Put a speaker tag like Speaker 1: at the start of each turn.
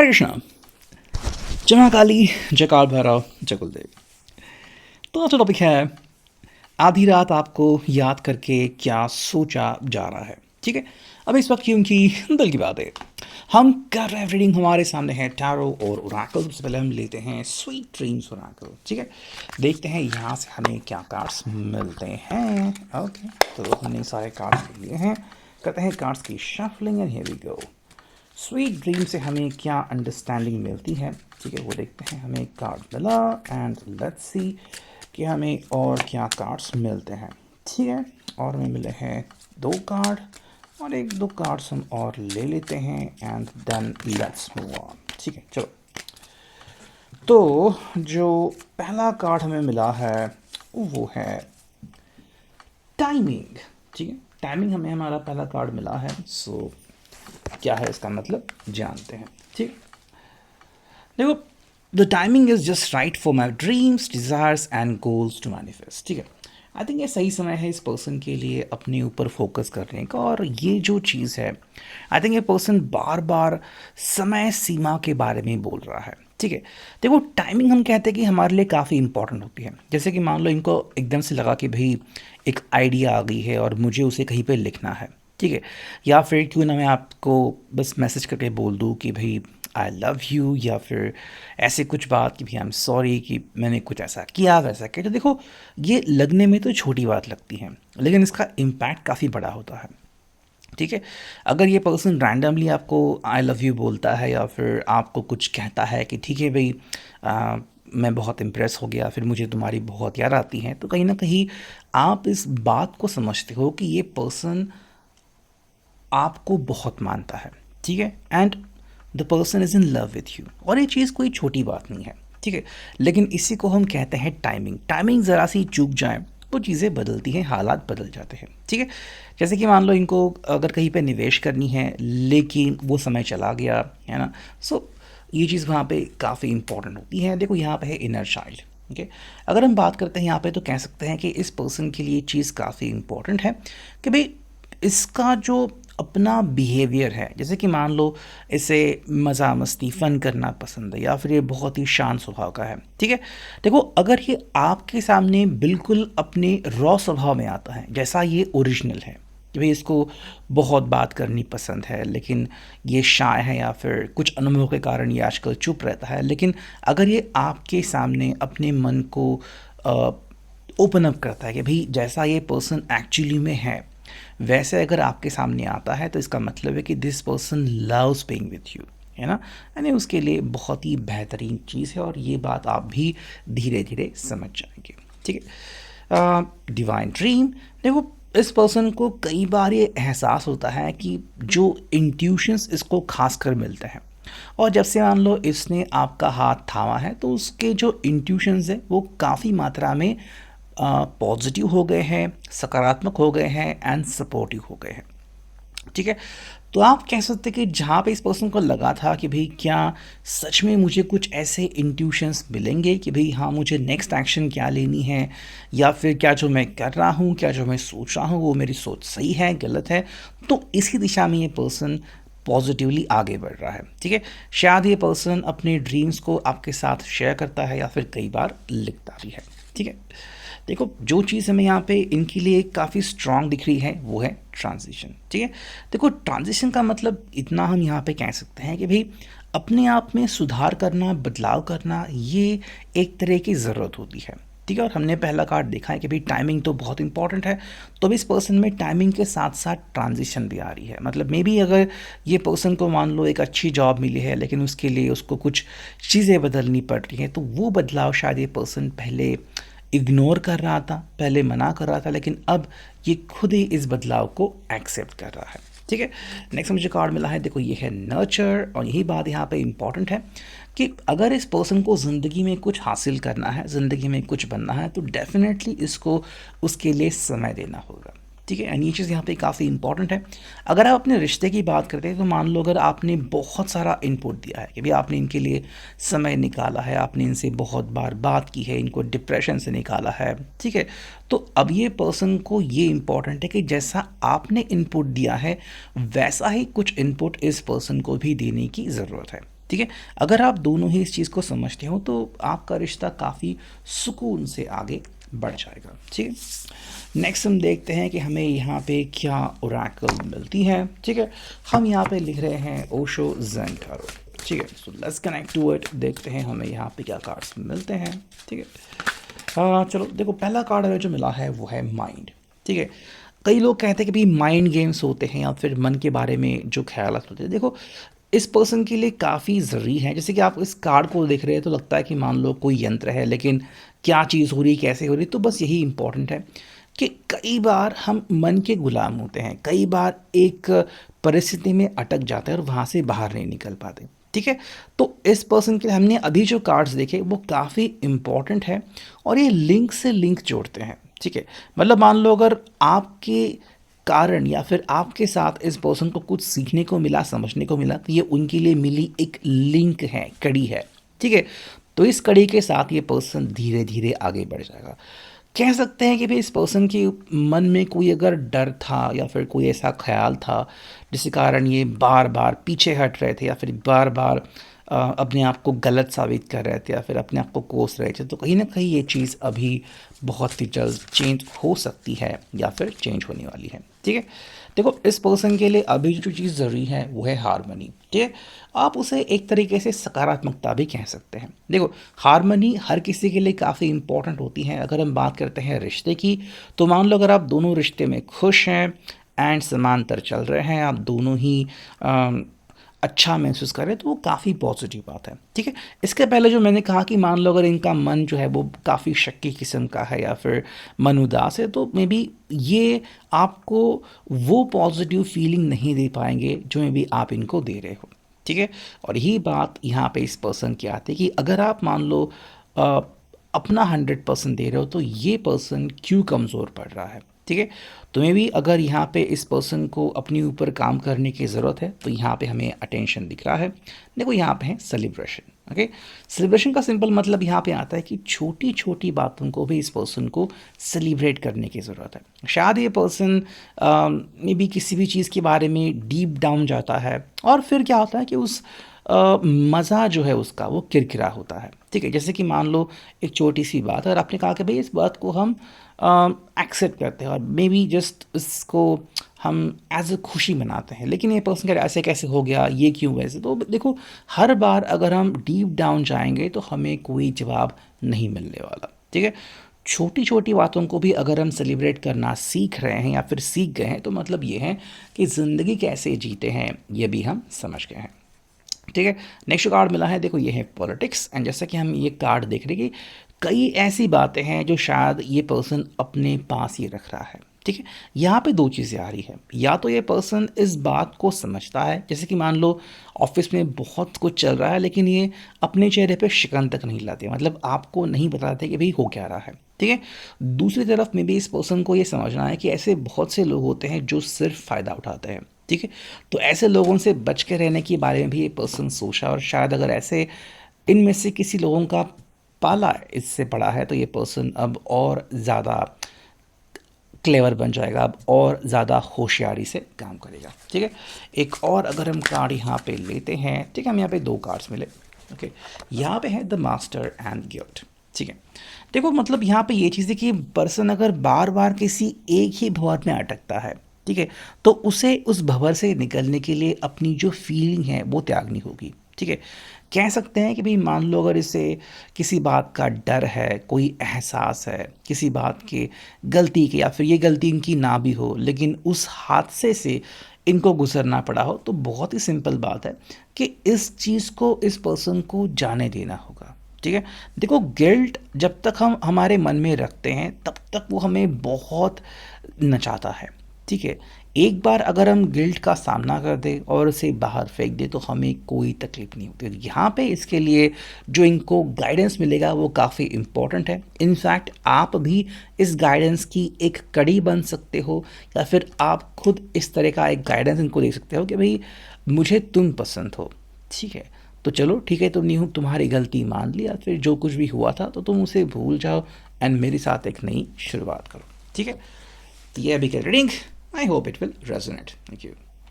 Speaker 1: हरे कृष्णा। जय महाकाली, जय काल भैरव, जय कुलदेव। तो आज का टॉपिक है आधी रात आपको याद करके क्या सोचा जा रहा है। ठीक है, अब इस वक्त क्योंकि दिल की बात है, हम कर रहे हैं रीडिंग। हमारे सामने है टैरो और ओरेकल। सबसे पहले हम लेते हैं स्वीट ड्रीम्स ओरेकल। ठीक है, देखते हैं यहाँ से हमें क्या कार्ड्स मिलते हैं। ओके, तो हमने सारे कार्ड्स लिए हैं, करते हैं कार्ड्स की shuffling and here we go. Sweet dream से हमें क्या अंडरस्टैंडिंग मिलती है, ठीक है, वो देखते हैं। हमें कार्ड मिला एंड लेट्स सी कि हमें और क्या कार्ड्स मिलते हैं। ठीक है, और हमें मिले हैं 2 कार्ड और 1-2 कार्ड्स हम और ले लेते हैं and then let's move on. ठीक है, चलो। तो जो पहला कार्ड हमें मिला है वो है टाइमिंग। ठीक है, टाइमिंग हमें हमारा पहला कार्ड मिला है। सो क्या है इसका मतलब जानते हैं। ठीक, देखो, the timing is just right for my dreams, desires and goals to manifest. ठीक है, आई थिंक ये सही समय है इस पर्सन के लिए अपने ऊपर फोकस करने का। और ये जो चीज़ है, आई थिंक ये पर्सन बार बार समय सीमा के बारे में बोल रहा है। ठीक है, देखो, टाइमिंग हम कहते हैं कि हमारे लिए काफ़ी इंपॉर्टेंट होती है। जैसे कि मान लो इनको एकदम से लगा कि भाई एक आइडिया आ गई है और मुझे उसे कहीं पे लिखना है। ठीक है, या फिर क्यों ना मैं आपको बस मैसेज करके बोल दूँ कि भाई आई लव यू, या फिर ऐसे कुछ बात कि भाई आई एम सॉरी कि मैंने कुछ ऐसा किया वैसा किया। तो देखो, ये लगने में तो छोटी बात लगती है, लेकिन इसका इम्पैक्ट काफ़ी बड़ा होता है। ठीक है, अगर ये पर्सन रैंडमली आपको आई लव यू बोलता है या फिर आपको कुछ कहता है कि ठीक है भाई, मैं बहुत इम्प्रेस हो गया, फिर मुझे तुम्हारी बहुत याद आती है, तो कहीं ना कहीं आप इस बात को समझते हो कि ये पर्सन आपको बहुत मानता है। ठीक है, and the person is in love with you. और ये चीज़ कोई छोटी बात नहीं है। ठीक है, लेकिन इसी को हम कहते हैं टाइमिंग। टाइमिंग ज़रा सी चूक जाए तो चीज़ें बदलती हैं, हालात बदल जाते हैं। ठीक है, जैसे कि मान लो इनको अगर कहीं पे निवेश करनी है लेकिन वो समय चला गया है ना। सो ये चीज़ वहाँ पे काफ़ी इंपॉर्टेंट होती है। देखो, यहाँ पे है इनर चाइल्ड। ओके, अगर हम बात करते हैं यहाँ पे तो कह सकते हैं कि इस पर्सन के लिए चीज़ काफ़ी इंपॉर्टेंट है कि भाई इसका जो अपना बिहेवियर है, जैसे कि मान लो इसे मज़ा मस्ती फ़न करना पसंद है या फिर ये बहुत ही शांत स्वभाव का है। ठीक है, देखो, अगर ये आपके सामने बिल्कुल अपने रॉ स्वभाव में आता है, जैसा ये ओरिजिनल है कि भाई इसको बहुत बात करनी पसंद है लेकिन ये शाय है या फिर कुछ अनुभव के कारण ये आजकल चुप रहता है, लेकिन अगर ये आपके सामने अपने मन को ओपन अप करता है कि भाई जैसा ये पर्सन एक्चुअली में है वैसे अगर आपके सामने आता है, तो इसका मतलब है कि this person loves being with you, है ना। यानी उसके लिए बहुत ही बेहतरीन चीज़ है और ये बात आप भी धीरे धीरे समझ जाएंगे। ठीक है, डिवाइन ड्रीम, देखो, इस पर्सन को कई बार ये एहसास होता है कि जो इंट्यूशंस इसको खास कर मिलते हैं, और जब से मान लो इसने आपका हाथ थामा है तो उसके जो इंट्यूशंस है वो काफ़ी मात्रा में पॉजिटिव हो गए हैं, सकारात्मक हो गए हैं एंड सपोर्टिव हो गए हैं। ठीक है, तो आप कह सकते हैं कि जहाँ पे इस पर्सन को लगा था कि भाई क्या सच में मुझे कुछ ऐसे इंट्यूशंस मिलेंगे कि भाई हाँ, मुझे नेक्स्ट एक्शन क्या लेनी है, या फिर क्या जो मैं कर रहा हूँ, क्या जो मैं सोच रहा हूँ वो मेरी सोच सही है गलत है, तो इसी दिशा में ये पर्सन पॉजिटिवली आगे बढ़ रहा है। ठीक है, शायद ये पर्सन अपने ड्रीम्स को आपके साथ शेयर करता है या फिर कई बार लिखता भी है। ठीक है, देखो, जो चीज़ हमें यहाँ पे इनके लिए काफ़ी स्ट्रांग दिख रही है वो है ट्रांजिशन। ठीक है, देखो, ट्रांजिशन का मतलब इतना हम यहाँ पे कह सकते हैं कि भाई अपने आप में सुधार करना, बदलाव करना, ये एक तरह की ज़रूरत होती है। ठीक है, और हमने पहला कार्ड देखा है कि भाई टाइमिंग तो बहुत इंपॉर्टेंट है, तो अब इस पर्सन में टाइमिंग के साथ साथ ट्रांजिशन भी आ रही है। मतलब मे बी अगर ये पर्सन को मान लो एक अच्छी जॉब मिली है लेकिन उसके लिए उसको कुछ चीज़ें बदलनी पड़ रही हैं, तो वो बदलाव शायद ये पर्सन पहले इग्नोर कर रहा था, पहले मना कर रहा था, लेकिन अब ये खुद ही इस बदलाव को एक्सेप्ट कर रहा है। ठीक है, नेक्स्ट मुझे कार्ड मिला है, देखो, ये है नर्चर। और यही बात यहाँ पे इंपॉर्टेंट है कि अगर इस पर्सन को ज़िंदगी में कुछ हासिल करना है, ज़िंदगी में कुछ बनना है, तो डेफिनेटली इसको उसके लिए समय देना होगा। ठीक है, एंड ये चीज़ यहाँ पे काफ़ी इंपॉर्टेंट है। अगर आप अपने रिश्ते की बात करते हैं तो मान लो अगर आपने बहुत सारा इनपुट दिया है कि भाई आपने इनके लिए समय निकाला है, आपने इनसे बहुत बार बात की है, इनको डिप्रेशन से निकाला है। ठीक है, तो अब ये पर्सन को ये इम्पॉर्टेंट है कि जैसा आपने इनपुट दिया है वैसा ही कुछ इनपुट इस पर्सन को भी देने की ज़रूरत है। ठीक है। अगर आप दोनों ही इस चीज़ को समझते हो तो आपका रिश्ता काफ़ी सुकून से आगे बढ़ जाएगा। ठीक है। नेक्स्ट हम देखते हैं कि हमें यहाँ पे क्या ओरेकल मिलती है। ठीक है, हम यहाँ पे लिख रहे हैं ओशो ज़ेन टैरो। ठीक है, so let's connect to it, देखते हैं हमें यहाँ पे क्या कार्ड्स मिलते हैं। ठीक है, चलो देखो, पहला कार्ड हमें जो मिला है वो है माइंड। ठीक है, कई लोग कहते हैं कि भाई माइंड गेम्स होते हैं या फिर मन के बारे में जो ख्यालात होते हैं, देखो इस पर्सन के लिए काफ़ी ज़रूरी है। जैसे कि आप इस कार्ड को देख रहे हैं तो लगता है कि मान लो कोई यंत्र है, लेकिन क्या चीज़ हो रही, कैसे हो रही, तो बस यही इंपॉर्टेंट है कि कई बार हम मन के गुलाम होते हैं, कई बार एक परिस्थिति में अटक जाते हैं और वहाँ से बाहर नहीं निकल पाते। ठीक है, तो इस पर्सन के लिए हमने अभी जो कार्ड्स देखे वो काफ़ी इम्पॉर्टेंट है और ये लिंक से लिंक जोड़ते हैं। ठीक है, मतलब मान लो अगर आपके कारण या फिर आपके साथ इस पर्सन को कुछ सीखने को मिला, समझने को मिला, तो ये उनके लिए मिली एक लिंक है, कड़ी है। ठीक है, तो इस कड़ी के साथ ये पर्सन धीरे धीरे आगे बढ़ जाएगा। कह सकते हैं कि भाई इस पर्सन के मन में कोई अगर डर था या फिर कोई ऐसा ख्याल था जिसके कारण ये बार बार पीछे हट रहे थे या फिर बार बार अपने आप को गलत साबित कर रहे थे या फिर अपने आप को कोस रहे थे, तो कहीं ना कहीं ये चीज़ अभी बहुत ही जल्द चेंज हो सकती है या फिर चेंज होने वाली है। ठीक है, देखो इस पर्सन के लिए अभी जो चीज़ ज़रूरी है वो है हारमनी। ठीक है, आप उसे एक तरीके से सकारात्मकता भी कह सकते हैं। देखो हारमनी हर किसी के लिए काफ़ी इंपॉर्टेंट होती है। अगर हम बात करते हैं रिश्ते की, तो मान लो अगर आप दोनों रिश्ते में खुश हैं एंड समांतर चल रहे हैं, आप दोनों ही अच्छा महसूस करें, तो वो काफ़ी पॉजिटिव बात है। ठीक है, इसके पहले जो मैंने कहा कि मान लो अगर इनका मन जो है वो काफ़ी शक्की किस्म का है या फिर मन उदास है, तो मे बी ये आपको वो पॉजिटिव फीलिंग नहीं दे पाएंगे जो मे बी आप इनको दे रहे हो। ठीक है, और यही बात यहाँ पे इस पर्सन की आती है कि अगर आप मान लो अ, अपना 100% दे रहे हो तो ये पर्सन क्यों कमज़ोर पड़ रहा है। ठीक है, तुम्हें भी अगर यहाँ पे इस पर्सन को अपने ऊपर काम करने की ज़रूरत है तो यहाँ पे हमें अटेंशन दिख रहा है। देखो यहाँ पे है सेलिब्रेशन। ओके, सेलिब्रेशन का सिंपल मतलब यहाँ पे आता है कि छोटी छोटी बातों को भी इस पर्सन को सेलिब्रेट करने की ज़रूरत है। शायद ये पर्सन में भी किसी भी चीज़ के बारे में डीप डाउन जाता है और फिर क्या होता है कि उस मज़ा जो है उसका वो किरकिरा होता है। ठीक है, जैसे कि मान लो एक छोटी सी बात है और आपने कहा कि भाई इस बात को हम एक्सेप्ट करते हैं और मे बी जस्ट इसको हम एज अ खुशी मनाते हैं, लेकिन ये पर्सन कह ऐसे कैसे हो गया, ये क्यों वैसे। तो देखो हर बार अगर हम डीप डाउन जाएंगे तो हमें कोई जवाब नहीं मिलने वाला। ठीक है, छोटी छोटी बातों को भी अगर हम सेलिब्रेट करना सीख रहे हैं या फिर सीख गए हैं तो मतलब ये है कि ज़िंदगी कैसे जीते हैं ये भी हम समझ गए हैं। ठीक है, नेक्स्ट कार्ड मिला है, देखो ये है पॉलिटिक्स। एंड जैसा कि हम ये कार्ड देख रहे हैं कि कई ऐसी बातें हैं जो शायद ये पर्सन अपने पास ही रख रहा है। ठीक है, यहाँ पे दो चीज़ें आ रही है, या तो ये पर्सन इस बात को समझता है, जैसे कि मान लो ऑफिस में बहुत कुछ चल रहा है लेकिन ये अपने चेहरे पे शिकन तक नहीं लाते, मतलब आपको नहीं बताते कि भाई हो क्या रहा है। ठीक है, दूसरी तरफ में भी इस पर्सन को ये समझना है कि ऐसे बहुत से लोग होते हैं जो सिर्फ फ़ायदा उठाते हैं। ठीक है, तो ऐसे लोगों से बच के रहने के बारे में भी ये पर्सन सोचा और शायद अगर ऐसे इनमें से किसी लोगों का पाला इससे पड़ा है तो ये पर्सन अब और ज़्यादा क्लेवर बन जाएगा, अब और ज़्यादा होशियारी से काम करेगा। ठीक है, एक और अगर हम कार्ड यहाँ पे लेते हैं, ठीक है, हम यहाँ पे दो कार्ड्स मिले। ओके, यहाँ पे है द मास्टर एंड गिल्ट। ठीक है, देखो मतलब यहाँ पे ये चीज़ है कि पर्सन अगर बार बार किसी एक ही भंवर में अटकता है, ठीक है, तो उसे उस भंवर से निकलने के लिए अपनी जो फीलिंग है वो त्यागनी होगी। ठीक है, कह सकते हैं कि भाई मान लो अगर इसे किसी बात का डर है, कोई एहसास है किसी बात के गलती के, या फिर ये गलती इनकी ना भी हो लेकिन उस हादसे से इनको गुजरना पड़ा हो, तो बहुत ही सिंपल बात है कि इस चीज़ को इस पर्सन को जाने देना होगा। ठीक है, देखो गिल्ट जब तक हम हमारे मन में रखते हैं तब तक वो हमें बहुत नचाता है। ठीक है, एक बार अगर हम गिल्ट का सामना कर दें और उसे बाहर फेंक दें तो हमें कोई तकलीफ नहीं होती। यहाँ पे इसके लिए जो इनको गाइडेंस मिलेगा वो काफ़ी इम्पोर्टेंट है। इनफैक्ट आप भी इस गाइडेंस की एक कड़ी बन सकते हो या फिर आप खुद इस तरह का एक गाइडेंस इनको दे सकते हो कि भाई मुझे तुम पसंद हो। ठीक है, तो चलो ठीक है, तुम्हारी गलती मान लिया, फिर जो कुछ भी हुआ था तो तुम उसे भूल जाओ एंड मेरे साथ एक नई शुरुआत करो। ठीक है, तो ये अभी का reading, I hope it will resonate. Thank you.